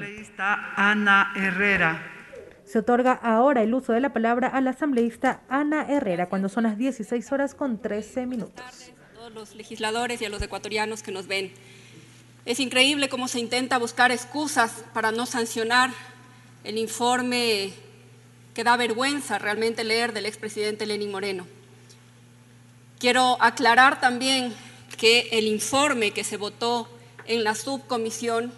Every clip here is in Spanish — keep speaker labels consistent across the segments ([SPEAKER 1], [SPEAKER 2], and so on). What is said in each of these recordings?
[SPEAKER 1] Asambleísta Ana Herrera.
[SPEAKER 2] Se otorga ahora el uso de la palabra a la asambleísta Ana Herrera cuando son las 16:13.
[SPEAKER 3] A todos los legisladores y a los ecuatorianos que nos ven. Es increíble cómo se intenta buscar excusas para no sancionar el informe que da vergüenza realmente leer del expresidente Lenín Moreno. Quiero aclarar también que el informe que se votó en la subcomisión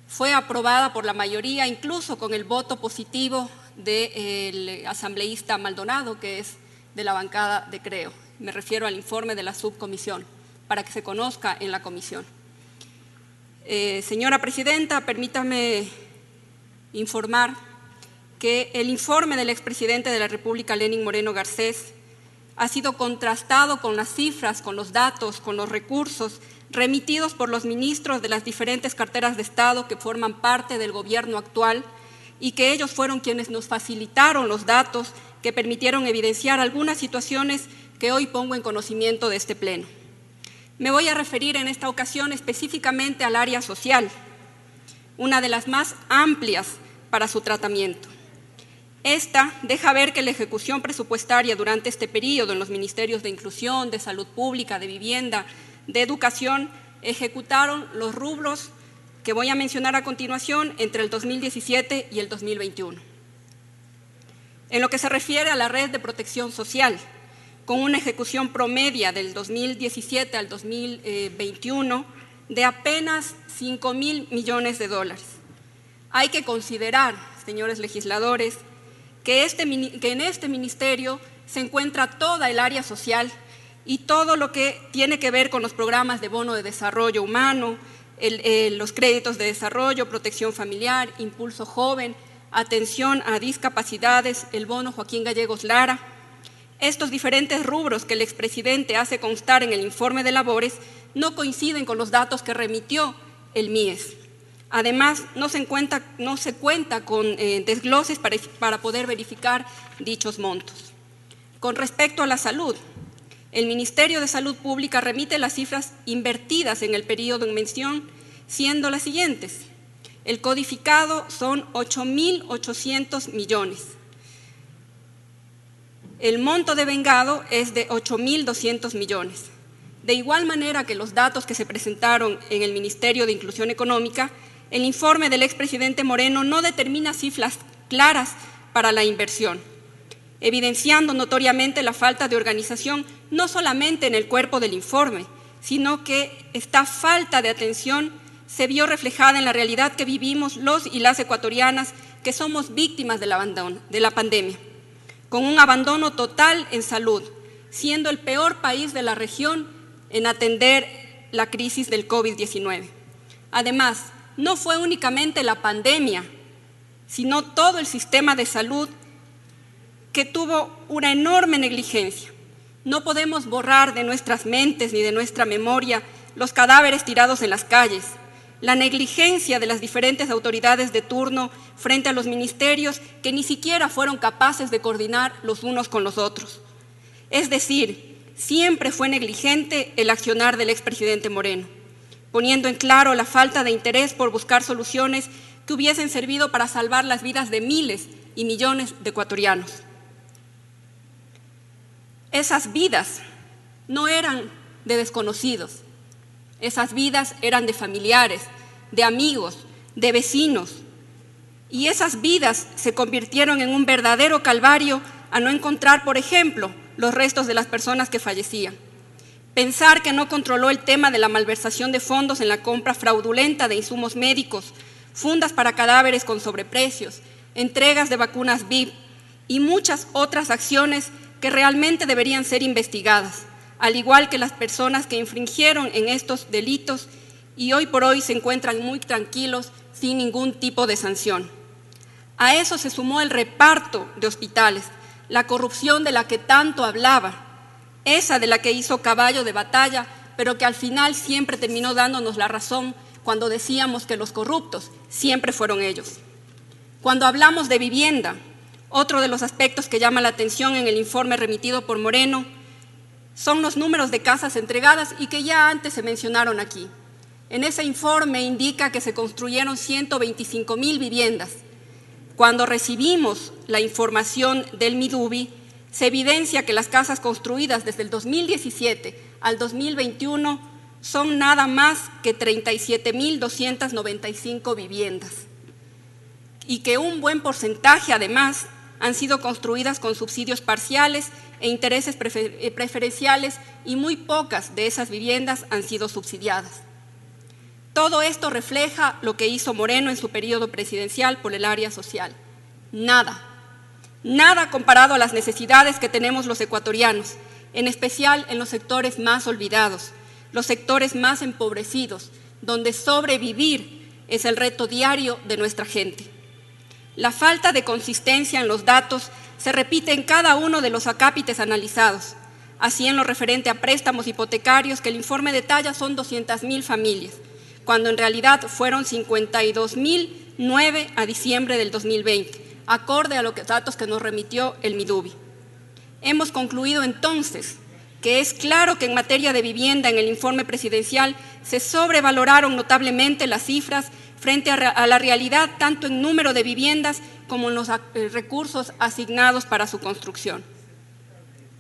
[SPEAKER 3] fue aprobada por la mayoría, incluso con el voto positivo del asambleísta Maldonado, que es de la bancada de Creo. Me refiero al informe de la subcomisión, para que se conozca en la comisión. Señora Presidenta, permítame informar que el informe del expresidente de la República, Lenín Moreno Garcés, ha sido contrastado con las cifras, con los datos, con los recursos remitidos por los ministros de las diferentes carteras de Estado que forman parte del gobierno actual y que ellos fueron quienes nos facilitaron los datos que permitieron evidenciar algunas situaciones que hoy pongo en conocimiento de este Pleno. Me voy a referir en esta ocasión específicamente al área social, una de las más amplias para su tratamiento. Esta deja ver que la ejecución presupuestaria durante este periodo en los ministerios de Inclusión, de Salud Pública, de Vivienda, de Educación, ejecutaron los rubros que voy a mencionar a continuación entre el 2017 y el 2021. En lo que se refiere a la red de protección social, con una ejecución promedia del 2017 al 2021 de apenas $5.000 millones. Hay que considerar, señores legisladores, que en este ministerio se encuentra toda el área social y todo lo que tiene que ver con los programas de bono de desarrollo humano, los créditos de desarrollo, protección familiar, impulso joven, atención a discapacidades, el bono Joaquín Gallegos Lara. Estos diferentes rubros que el expresidente hace constar en el informe de labores no coinciden con los datos que remitió el MIES. Además, no se cuenta con desgloses para poder verificar dichos montos. Con respecto a la salud, el Ministerio de Salud Pública remite las cifras invertidas en el periodo en mención, siendo las siguientes. El codificado son 8.800 millones. El monto devengado es de 8.200 millones. De igual manera que los datos que se presentaron en el Ministerio de Inclusión Económica, el informe del expresidente Moreno no determina cifras claras para la inversión, evidenciando notoriamente la falta de organización no solamente en el cuerpo del informe, sino que esta falta de atención se vio reflejada en la realidad que vivimos los y las ecuatorianas que somos víctimas de la pandemia, con un abandono total en salud, siendo el peor país de la región en atender la crisis del COVID-19. Además, no fue únicamente la pandemia, sino todo el sistema de salud que tuvo una enorme negligencia. No podemos borrar de nuestras mentes ni de nuestra memoria los cadáveres tirados en las calles, la negligencia de las diferentes autoridades de turno frente a los ministerios que ni siquiera fueron capaces de coordinar los unos con los otros. Es decir, siempre fue negligente el accionar del expresidente Moreno, poniendo en claro la falta de interés por buscar soluciones que hubiesen servido para salvar las vidas de miles y millones de ecuatorianos. Esas vidas no eran de desconocidos, esas vidas eran de familiares, de amigos, de vecinos, y esas vidas se convirtieron en un verdadero calvario a no encontrar, por ejemplo, los restos de las personas que fallecían. Pensar que no controló el tema de la malversación de fondos en la compra fraudulenta de insumos médicos, fundas para cadáveres con sobreprecios, entregas de vacunas VIP y muchas otras acciones que realmente deberían ser investigadas, al igual que las personas que infringieron en estos delitos y hoy por hoy se encuentran muy tranquilos sin ningún tipo de sanción. A eso se sumó el reparto de hospitales, la corrupción de la que tanto hablaba, esa de la que hizo caballo de batalla, pero que al final siempre terminó dándonos la razón cuando decíamos que los corruptos siempre fueron ellos. Cuando hablamos de vivienda, otro de los aspectos que llama la atención en el informe remitido por Moreno son los números de casas entregadas y que ya antes se mencionaron aquí. En ese informe indica que se construyeron 125.000 viviendas. Cuando recibimos la información del Midubi, se evidencia que las casas construidas desde el 2017 al 2021 son nada más que 37.295 viviendas y que un buen porcentaje, además, han sido construidas con subsidios parciales e intereses preferenciales y muy pocas de esas viviendas han sido subsidiadas. Todo esto refleja lo que hizo Moreno en su periodo presidencial por el área social. Nada, nada comparado a las necesidades que tenemos los ecuatorianos, en especial en los sectores más olvidados, los sectores más empobrecidos, donde sobrevivir es el reto diario de nuestra gente. La falta de consistencia en los datos se repite en cada uno de los acápites analizados. Así, en lo referente a préstamos hipotecarios, que el informe detalla son 200.000 familias, cuando en realidad fueron 52.009 a diciembre del 2020, acorde a los datos que nos remitió el Midubi. Hemos concluido entonces que es claro que en materia de vivienda en el informe presidencial se sobrevaloraron notablemente las cifras frente a la realidad, tanto en número de viviendas como en los recursos asignados para su construcción.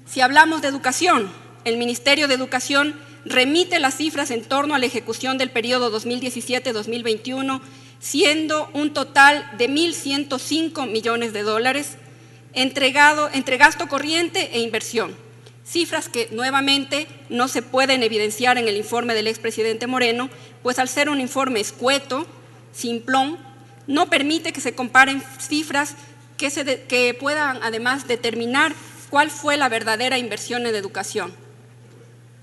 [SPEAKER 3] Si hablamos de educación, el Ministerio de Educación remite las cifras en torno a la ejecución del periodo 2017-2021, siendo un total de 1.105 millones de dólares entre gasto corriente e inversión. Cifras que nuevamente no se pueden evidenciar en el informe del expresidente Moreno, pues al ser un informe escueto, simplón, no permite que se comparen cifras que puedan además determinar cuál fue la verdadera inversión en educación,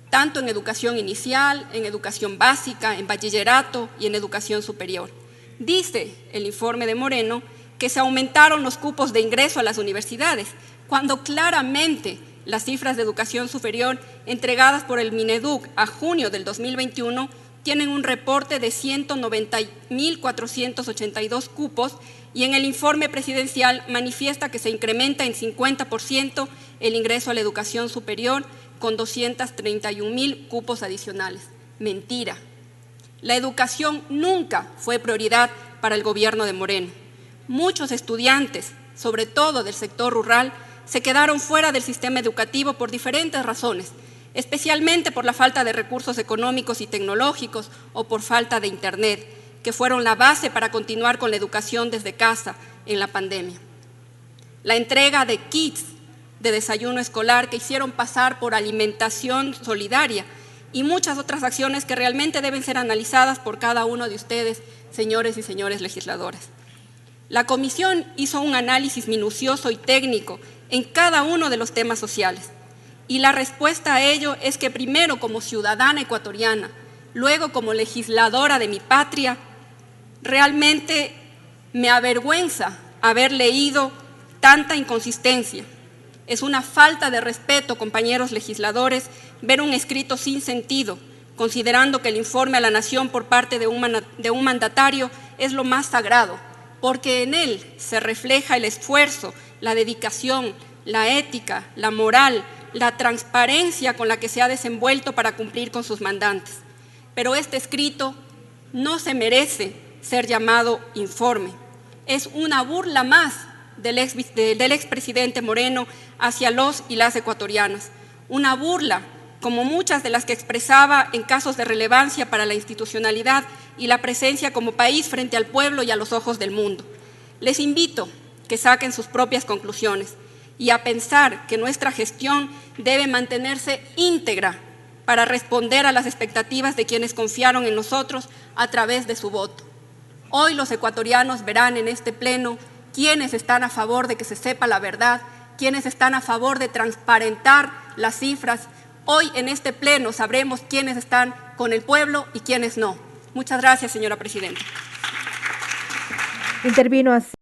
[SPEAKER 3] tanto en educación inicial, en educación básica, en bachillerato y en educación superior. Dice el informe de Moreno que se aumentaron los cupos de ingreso a las universidades, cuando claramente las cifras de educación superior entregadas por el Mineduc a junio del 2021 tienen un reporte de 190.482 cupos y en el informe presidencial manifiesta que se incrementa en 50% el ingreso a la educación superior con 231.000 cupos adicionales. Mentira. La educación nunca fue prioridad para el gobierno de Moreno. Muchos estudiantes, sobre todo del sector rural, se quedaron fuera del sistema educativo por diferentes razones, especialmente por la falta de recursos económicos y tecnológicos o por falta de Internet, que fueron la base para continuar con la educación desde casa en la pandemia. La entrega de kits de desayuno escolar que hicieron pasar por alimentación solidaria y muchas otras acciones que realmente deben ser analizadas por cada uno de ustedes, señores y señores legisladores. La comisión hizo un análisis minucioso y técnico en cada uno de los temas sociales. Y la respuesta a ello es que primero como ciudadana ecuatoriana, luego como legisladora de mi patria, realmente me avergüenza haber leído tanta inconsistencia. Es una falta de respeto, compañeros legisladores, ver un escrito sin sentido, considerando que el informe a la nación por parte de un mandatario es lo más sagrado, porque en él se refleja el esfuerzo, la dedicación, la ética, la moral, la transparencia con la que se ha desenvuelto para cumplir con sus mandantes. Pero este escrito no se merece ser llamado informe. Es una burla más del expresidente Moreno hacia los y las ecuatorianas. Una burla como muchas de las que expresaba en casos de relevancia para la institucionalidad y la presencia como país frente al pueblo y a los ojos del mundo. Les invito que saquen sus propias conclusiones y a pensar que nuestra gestión debe mantenerse íntegra para responder a las expectativas de quienes confiaron en nosotros a través de su voto. Hoy los ecuatorianos verán en este pleno quiénes están a favor de que se sepa la verdad, quiénes están a favor de transparentar las cifras. Hoy en este pleno sabremos quiénes están con el pueblo y quiénes no. Muchas gracias, señora presidenta.
[SPEAKER 2] Intervino así.